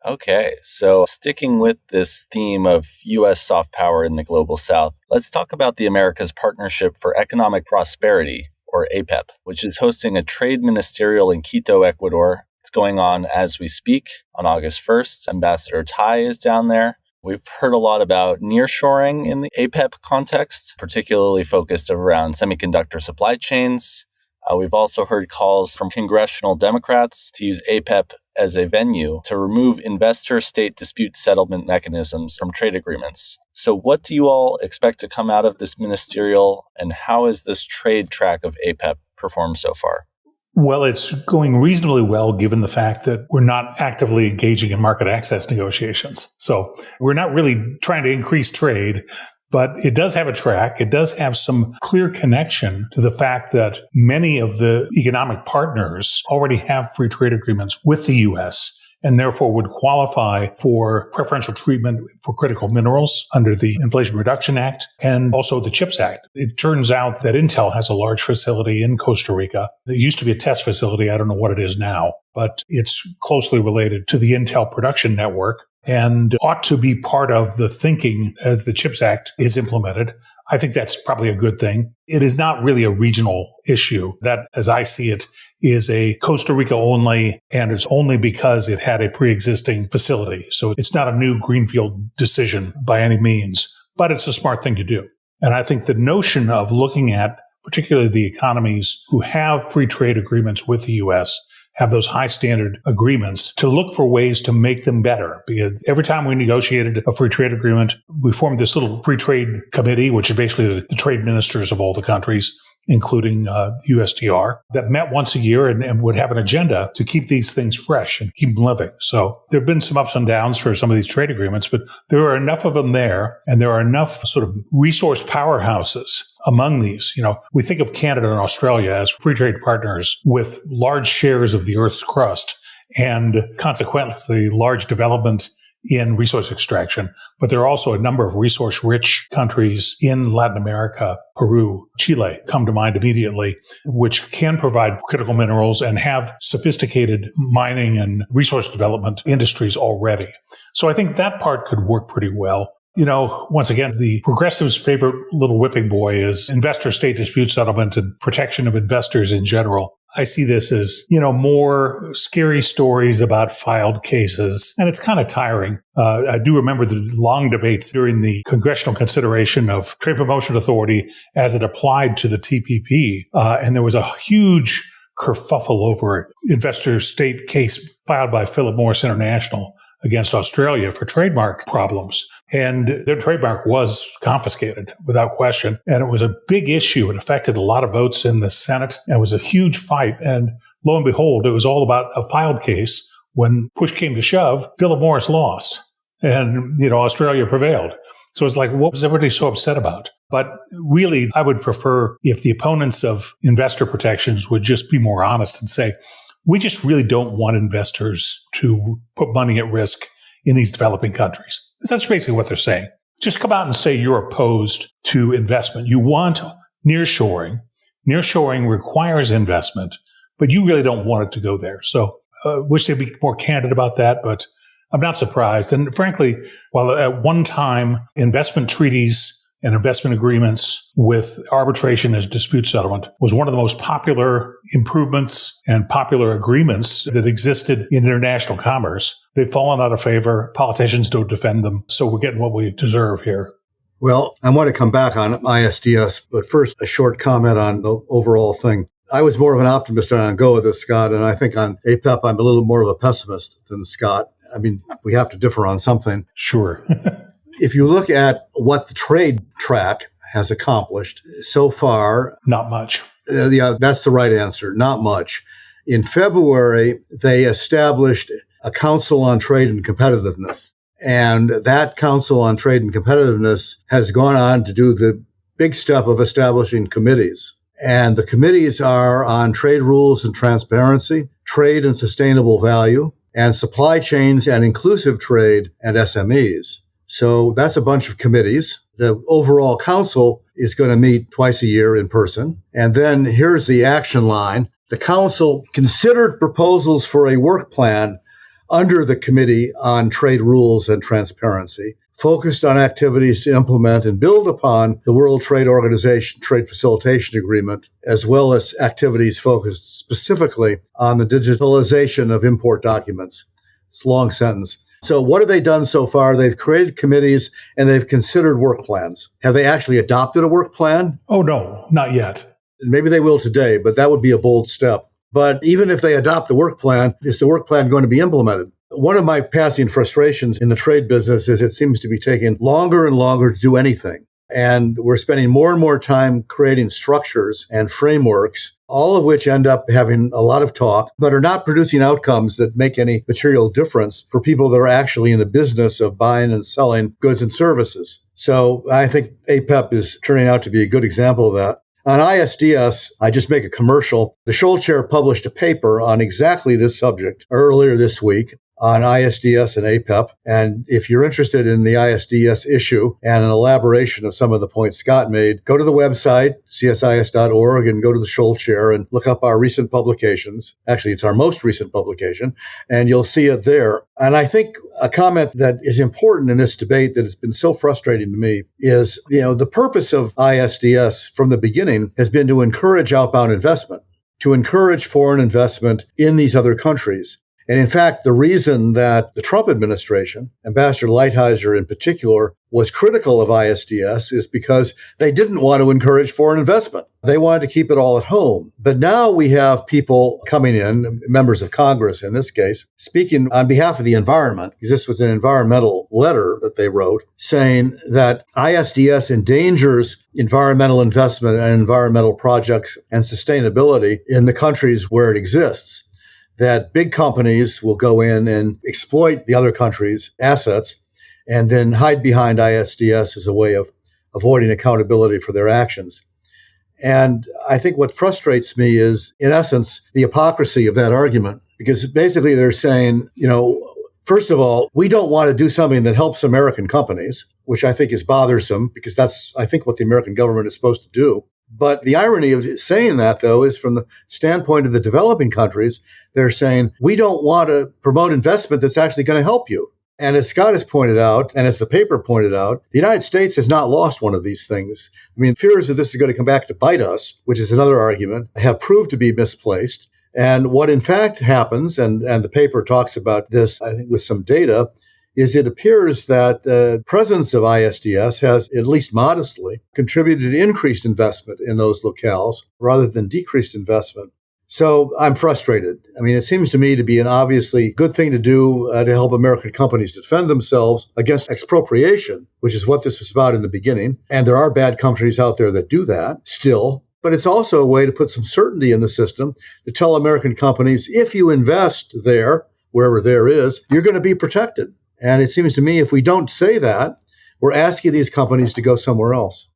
Okay, so sticking with this theme of U.S. soft power in the global south, let's talk about the America's Partnership for Economic Prosperity, or APEP, which is hosting a trade ministerial in Quito, Ecuador. It's going on as we speak on August 1st. Ambassador Tai is down there. We've heard a lot about nearshoring in the APEP context, particularly focused around semiconductor supply chains. We've also heard calls from congressional Democrats to use APEP as a venue to remove investor-state dispute settlement mechanisms from trade agreements. So what do you all expect to come out of this ministerial, and how has this trade track of APEP performed so far? Well, it's going reasonably well given the fact that we're not actively engaging in market access negotiations. So we're not really trying to increase trade, but it does have a track. It does have some clear connection to the fact that many of the economic partners already have free trade agreements with the U.S. and therefore would qualify for preferential treatment for critical minerals under the Inflation Reduction Act and also the CHIPS Act. It turns out that Intel has a large facility in Costa Rica. It used to be a test facility. I don't know what it is now, but it's closely related to the Intel production network and ought to be part of the thinking as the CHIPS Act is implemented. I think that's probably a good thing. It is not really a regional issue. That, as I see it, is a Costa Rica only, and it's only because it had a pre-existing facility. So it's not a new greenfield decision by any means, but it's a smart thing to do. And I think the notion of looking at particularly the economies who have free trade agreements with the U.S., have those high standard agreements, to look for ways to make them better. Because every time we negotiated a free trade agreement, we formed this little free trade committee, which is basically the trade ministers of all the countries, including USTR, that met once a year and would have an agenda to keep these things fresh and keep them living. So there have been some ups and downs for some of these trade agreements, but there are enough of them there, and there are enough sort of resource powerhouses among these. You know, we think of Canada and Australia as free trade partners with large shares of the Earth's crust and consequently large development in resource extraction. But there are also a number of resource-rich countries in Latin America, Peru, Chile come to mind immediately, which can provide critical minerals and have sophisticated mining and resource development industries already. So I think that part could work pretty well. You know, once again, the progressives' favorite little whipping boy is investor-state dispute settlement and protection of investors in general. I see this as, more scary stories about filed cases, and it's kind of tiring. I do remember the long debates during the congressional consideration of Trade Promotion Authority as it applied to the TPP, and there was a huge kerfuffle over an investor-state case filed by Philip Morris International against Australia for trademark problems. And their trademark was confiscated without question. And it was a big issue. It affected a lot of votes in the Senate. And it was a huge fight. And lo and behold, it was all about a filed case. When push came to shove, Philip Morris lost. And, Australia prevailed. So it's like, what was everybody so upset about? But really, I would prefer if the opponents of investor protections would just be more honest and say, we just really don't want investors to put money at risk in these developing countries. That's basically what they're saying. Just come out and say you're opposed to investment. You want nearshoring. Nearshoring requires investment, but you really don't want it to go there. So I wish they'd be more candid about that, but I'm not surprised. And frankly, while at one time investment treaties and investment agreements with arbitration as dispute settlement was one of the most popular improvements and popular agreements that existed in international commerce, they've fallen out of favor. Politicians don't defend them. So we're getting what we deserve here. Well, I want to come back on ISDS, but first a short comment on the overall thing. I was more of an optimist on go with this, Scott, and I think on APEP, I'm a little more of a pessimist than Scott. I mean, we have to differ on something. Sure. If you look at what the trade track has accomplished so far, not much. Yeah, that's the right answer. Not much. In February, they established a Council on Trade and Competitiveness. And that Council on Trade and Competitiveness has gone on to do the big step of establishing committees. And the committees are on trade rules and transparency, trade and sustainable value, and supply chains and inclusive trade and SMEs. So that's a bunch of committees. The overall council is going to meet twice a year in person. And then here's the action line. The council considered proposals for a work plan under the Committee on Trade Rules and Transparency, focused on activities to implement and build upon the World Trade Organization Trade Facilitation Agreement, as well as activities focused specifically on the digitalization of import documents. It's a long sentence. So what have they done so far? They've created committees and they've considered work plans. Have they actually adopted a work plan? Oh, no, not yet. Maybe they will today, but that would be a bold step. But even if they adopt the work plan, is the work plan going to be implemented? One of my passing frustrations in the trade business is it seems to be taking longer and longer to do anything. And we're spending more and more time creating structures and frameworks, all of which end up having a lot of talk, but are not producing outcomes that make any material difference for people that are actually in the business of buying and selling goods and services. So I think APEP is turning out to be a good example of that. On ISDS, I just make a commercial. The Scholl Chair published a paper on exactly this subject earlier this week on ISDS and APEP. And if you're interested in the ISDS issue and an elaboration of some of the points Scott made, go to the website, csis.org, and go to the Scholl Chair and look up our recent publications. Actually, it's our most recent publication, and you'll see it there. And I think a comment that is important in this debate that has been so frustrating to me is, the purpose of ISDS from the beginning has been to encourage outbound investment, to encourage foreign investment in these other countries. And in fact, the reason that the Trump administration, Ambassador Lighthizer in particular, was critical of ISDS is because they didn't want to encourage foreign investment. They wanted to keep it all at home. But now we have people coming in, members of Congress in this case, speaking on behalf of the environment, because this was an environmental letter that they wrote, saying that ISDS endangers environmental investment and environmental projects and sustainability in the countries where it exists. That big companies will go in and exploit the other country's assets and then hide behind ISDS as a way of avoiding accountability for their actions. And I think what frustrates me is, in essence, the hypocrisy of that argument, because basically they're saying, first of all, we don't want to do something that helps American companies, which I think is bothersome because that's, I think, what the American government is supposed to do. But the irony of saying that, though, is from the standpoint of the developing countries, they're saying, we don't want to promote investment that's actually going to help you. And as Scott has pointed out, and as the paper pointed out, the United States has not lost one of these things. I mean, fears that this is going to come back to bite us, which is another argument, have proved to be misplaced. And what in fact happens, and the paper talks about this, I think, with some data, is it appears that the presence of ISDS has, at least modestly, contributed to increased investment in those locales rather than decreased investment. So I'm frustrated. I mean, it seems to me to be an obviously good thing to do to help American companies defend themselves against expropriation, which is what this was about in the beginning. And there are bad countries out there that do that still. But it's also a way to put some certainty in the system to tell American companies, if you invest there, wherever there is, you're going to be protected. And it seems to me if we don't say that, we're asking these companies to go somewhere else.